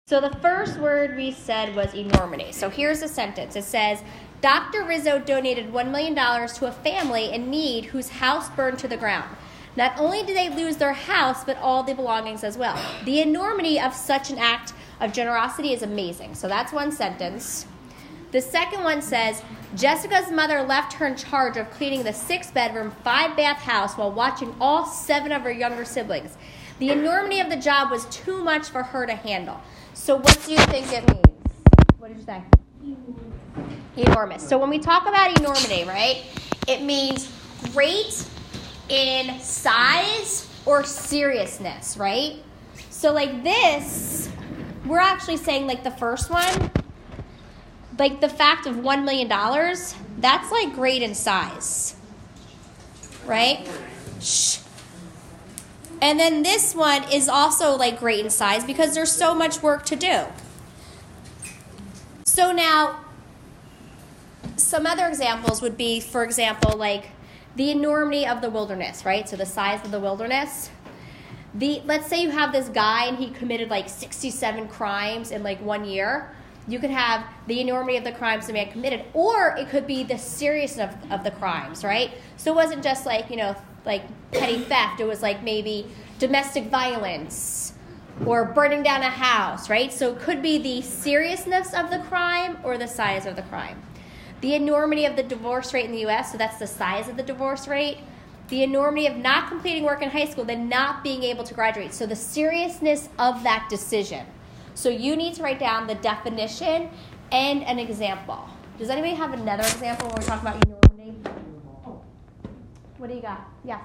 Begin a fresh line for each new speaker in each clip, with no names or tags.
So the first word we said was enormity. So here's a sentence. It says, Dr. Rizzo donated $1 million to a family in need whose house burned to the ground. Not only did they lose their house, but all the belongings as well. The enormity of such an act of generosity is amazing. So that's one sentence. The second one says, Jessica's mother left her in charge of cleaning the 6-bedroom, 5-bath house while watching all 7 of her younger siblings. The enormity of the job was too much for her to handle. So what do you think it means? What did you say? Enormous. So when we talk about enormity, right, it means great in size or seriousness, right? So like this, we're actually saying like the first one, like the fact of $1 million, that's like great in size, right? Shh. And then this one is also like great in size because there's so much work to do. So now, some other examples would be, for example, like the enormity of the wilderness, right? So the size of the wilderness. Let's say you have this guy and he committed like 67 crimes in like 1 year. You could have the enormity of the crimes the man committed, or it could be the seriousness of the crimes, right? So it wasn't just like, like petty theft. It was like maybe domestic violence or burning down a house, right? So it could be the seriousness of the crime or the size of the crime. The enormity of the divorce rate in the U.S., so that's the size of the divorce rate. The enormity of not completing work in high school, then not being able to graduate. So the seriousness of that decision. So you need to write down the definition and an example. Does anybody have another example when we talk about enormity? What do you got? Yes.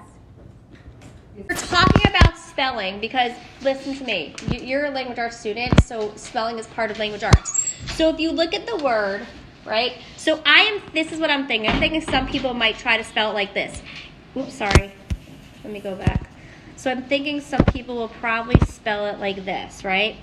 We're talking about spelling because, listen to me, you're a language arts student, so spelling is part of language arts. So if you look at the word, right, so this is what I'm thinking. I'm thinking some people might try to spell it like this. Oops, sorry. Let me go back. So I'm thinking some people will probably spell it like this, right?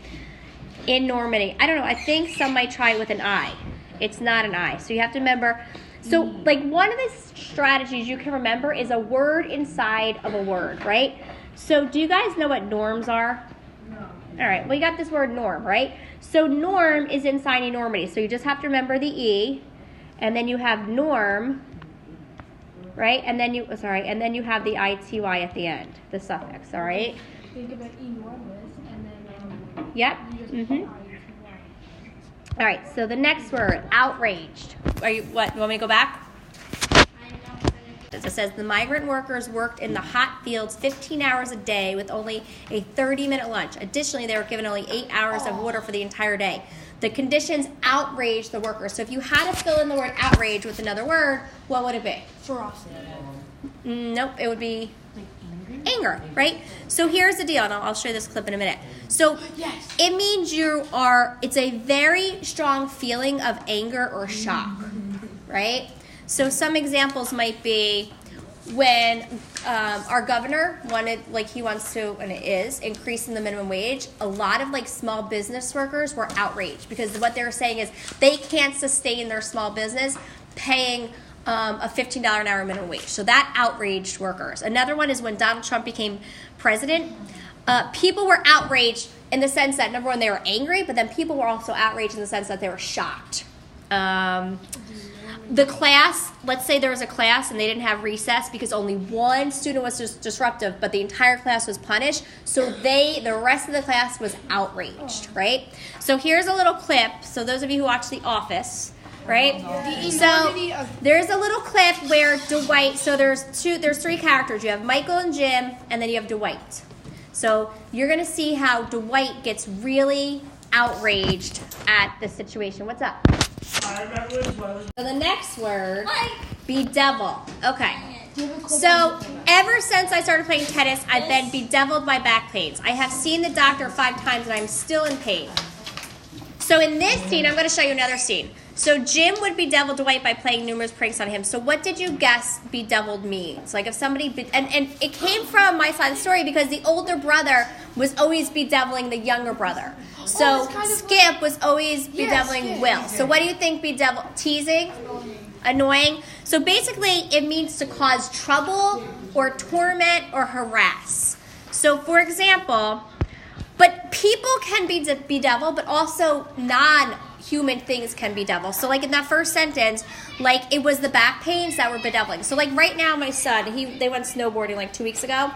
Enormity. I don't know. I think some might try it with an I. It's not an I. So you have to remember. So like one of the strategies you can remember is a word inside of a word, right? So do you guys know what norms are? No. All right. Well, you got this word norm, right? So norm is inside enormity. So you just have to remember the E, and then you have norm, right? And then you have the ity at the end, the suffix. All right.
Think about enormous, and then
yep. All right, so the next word, outraged. You want me to go back? It says the migrant workers worked in the hot fields 15 hours a day with only a 30-minute lunch. Additionally, they were given only 8 hours of water for the entire day. The conditions outraged the workers. So if you had to fill in the word outrage with another word, what would it be?
ferocity.
Nope, it would be anger, right? So here's the deal, and I'll show you this clip in a minute. So it means it's a very strong feeling of anger or shock, right? So some examples might be when our governor wants to, and it is, increasing the minimum wage, a lot of small business workers were outraged because what they were saying is they can't sustain their small business paying a $15 an hour minimum wage. So that outraged workers. Another one is when Donald Trump became president. People were outraged in the sense that, number one, they were angry, but then people were also outraged in the sense that they were shocked. The class, let's say there was a class and they didn't have recess because only one student was disruptive, but the entire class was punished. So the rest of the class was outraged, right? So here's a little clip. So those of you who watch The Office, right? So there's a little clip where Dwight, so there's three characters. You have Michael and Jim, and then you have Dwight. So you're going to see how Dwight gets really outraged at the situation. What's up? So the next word, bedevil. Okay. So ever since I started playing tennis, I've been bedeviled by back pains. I have seen the doctor 5 times and I'm still in pain. So in this scene, I'm going to show you another scene. So Jim would bedevil Dwight by playing numerous pranks on him. So what did you guess bedeviled means? Like if somebody, and it came from my side of the story because the older brother was always bedeviling the younger brother. So Skip was always bedeviling Will. So what do you think bedevil, teasing? Annoying. So basically it means to cause trouble or torment or harass. So for example, but people can be bedeviled, but also non-human things can bedevil. So like in that first sentence, like it was the back pains that were bedeviling. So like right now, my son, they went snowboarding like 2 weeks ago,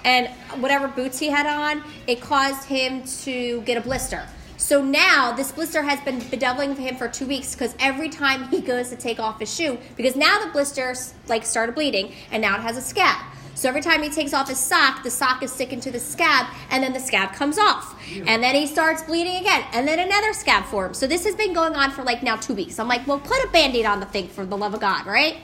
and whatever boots he had on, it caused him to get a blister. So now this blister has been bedeviling him for 2 weeks because every time he goes to take off his shoe, because now the blister like started bleeding and now it has a scab. So every time he takes off his sock, the sock is sticking to the scab, and then the scab comes off. And then he starts bleeding again, and then another scab forms. So this has been going on for like now 2 weeks. I'm like, well, put a Band-Aid on the thing for the love of God, right?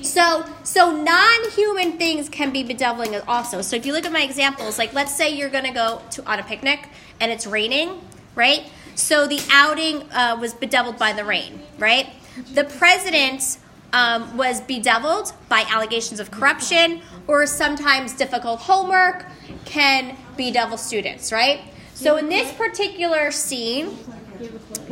So non-human things can be bedeviling also. So if you look at my examples, like let's say you're going to go on a picnic, and it's raining, right? So the outing was bedeviled by the rain, right? The president was bedeviled by allegations of corruption, or sometimes difficult homework can bedevil students, right? So in this particular scene,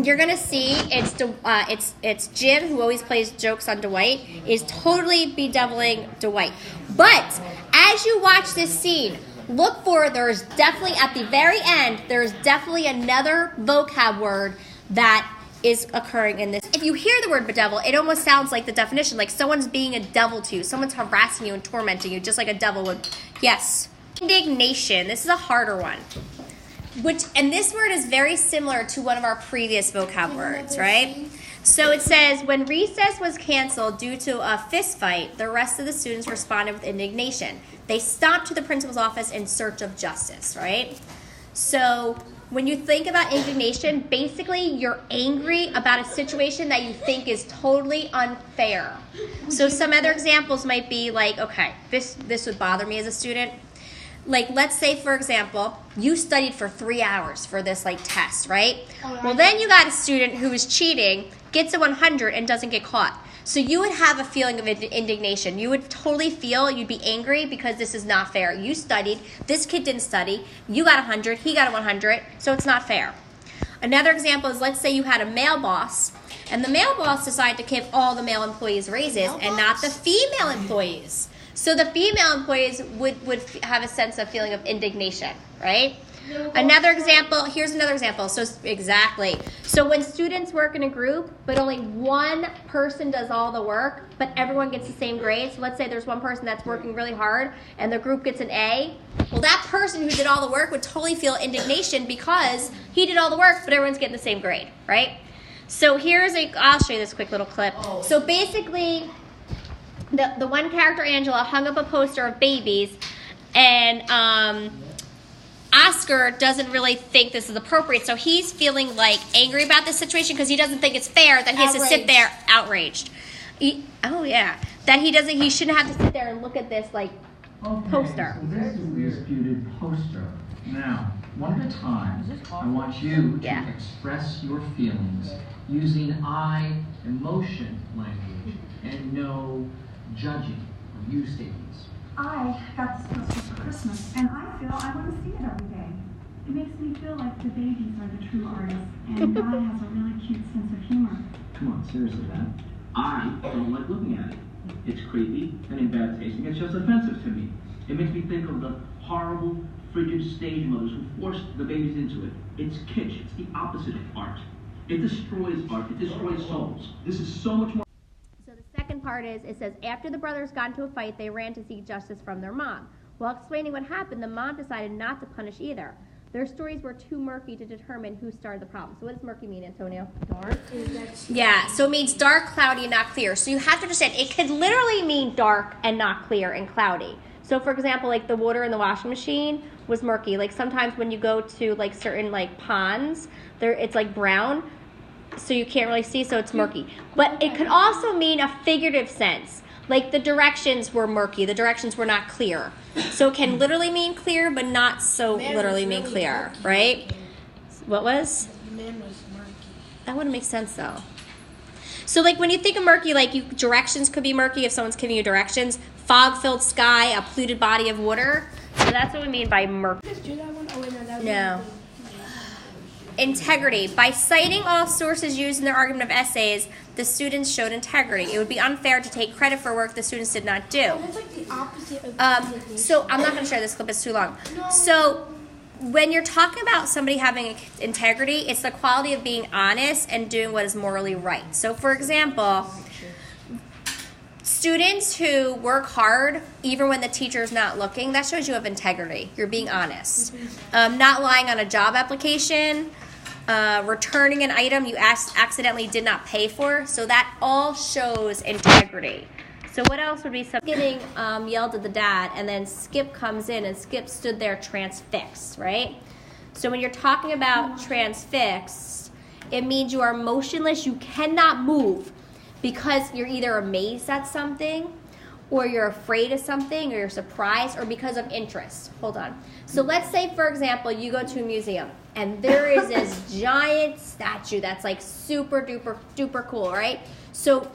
you're gonna see it's Jim, who always plays jokes on Dwight, is totally bedeviling Dwight. But as you watch this scene, look for, there's definitely at the very end, there's definitely another vocab word that is occurring in this. If you hear the word bedevil, it almost sounds like the definition, like someone's being a devil to you, someone's harassing you and tormenting you, just like a devil would. Yes. Indignation. This is a harder one. And this word is very similar to one of our previous vocab words, right? So it says, when recess was canceled due to a fist fight, the rest of the students responded with indignation. They stomped to the principal's office in search of justice, right? So when you think about indignation, basically you're angry about a situation that you think is totally unfair. So some other examples might be like, okay, this would bother me as a student. Like, let's say, for example, you studied for 3 hours for this, like, test, right? Well, then you got a student who is cheating, gets a 100, and doesn't get caught. So you would have a feeling of indignation. You would totally feel, you'd be angry because this is not fair. You studied, this kid didn't study, you got 100, he got a 100, so it's not fair. Another example is, let's say you had a male boss, and the male boss decided to give all the male employees raises and not the female employees. So the female employees would have a sense of feeling of indignation, right? Another example, here's another example. So exactly. So when students work in a group, but only one person does all the work, but everyone gets the same grade. So let's say there's one person that's working really hard and the group gets an A. Well, that person who did all the work would totally feel indignation because he did all the work, but everyone's getting the same grade, right? So I'll show you this quick little clip. So basically, the one character, Angela, hung up a poster of babies, and Oscar doesn't really think this is appropriate, so he's feeling like angry about this situation because he doesn't think it's fair that he has to sit there outraged. He shouldn't have to sit there and look at this like poster.
So this is the disputed poster. Now, one at a time, I want you to express your feelings using I emotion language and no judging or you statements.
I got this poster for Christmas, and I feel I want to see it every day. It makes me feel like the babies are the true artists, and God has a really cute sense of humor.
Come on, seriously, Ben. I don't like looking at it. It's creepy and in bad taste, and it's just offensive to me. It makes me think of the horrible, frigid stage mothers who forced the babies into it. It's kitsch. It's the opposite of art. It destroys art. It destroys souls. This is so much more.
Second part is, it says, after the brothers got into a fight, they ran to seek justice from their mom. While explaining what happened, the mom decided not to punish either. Their stories were too murky to determine who started the problem. So what does murky mean, Antonio?
Dark?
Yeah, so it means dark, cloudy, and not clear. So you have to understand, it could literally mean dark and not clear and cloudy. So for example, like the water in the washing machine was murky. Like sometimes when you go to like certain like ponds, it's like brown. So you can't really see, so it's murky. But it could also mean a figurative sense. Like the directions were murky. The directions were not clear. So it can literally mean clear, but not so literally mean clear, right? What was?
The man was murky.
That wouldn't make sense, though. So like when you think of murky, like directions could be murky if someone's giving you directions. Fog-filled sky, a polluted body of water. So that's what we mean by murky.
Just do that one? Oh, wait, no, that was
No. Integrity. By citing all sources used in their argument of essays, the students showed integrity. It would be unfair to take credit for work the students did not do.
That's like the opposite of
So I'm not going to share this clip. It's too long. So when you're talking about somebody having integrity, it's the quality of being honest and doing what is morally right. So, for example, students who work hard, even when the teacher is not looking, that shows you have integrity. You're being honest. Not lying on a job application, returning an item you accidentally did not pay for. So that all shows integrity. So what else would be something getting yelled at the dad, and then Skip comes in, and Skip stood there transfixed, right? So when you're talking about transfixed, it means you are motionless. You cannot move because you're either amazed at something, or you're afraid of something, or you're surprised, or because of interest. Hold on. So let's say, for example, you go to a museum, and there is this giant statue that's like super duper duper cool, right? So,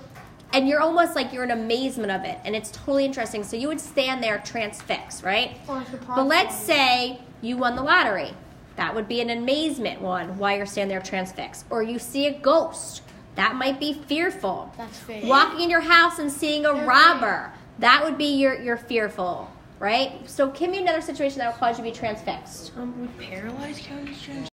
and you're almost like you're in amazement of it, and it's totally interesting. So you would stand there transfixed, right? But let's say you won the lottery. That would be an amazement one, while you're standing there transfixed. Or you see a ghost. That might be fearful.
That's fake.
Walking in your house and seeing a robber. That would be your fearful, right? So give me another situation that would cause you to be transfixed.
Would paralyzed count as transfixed?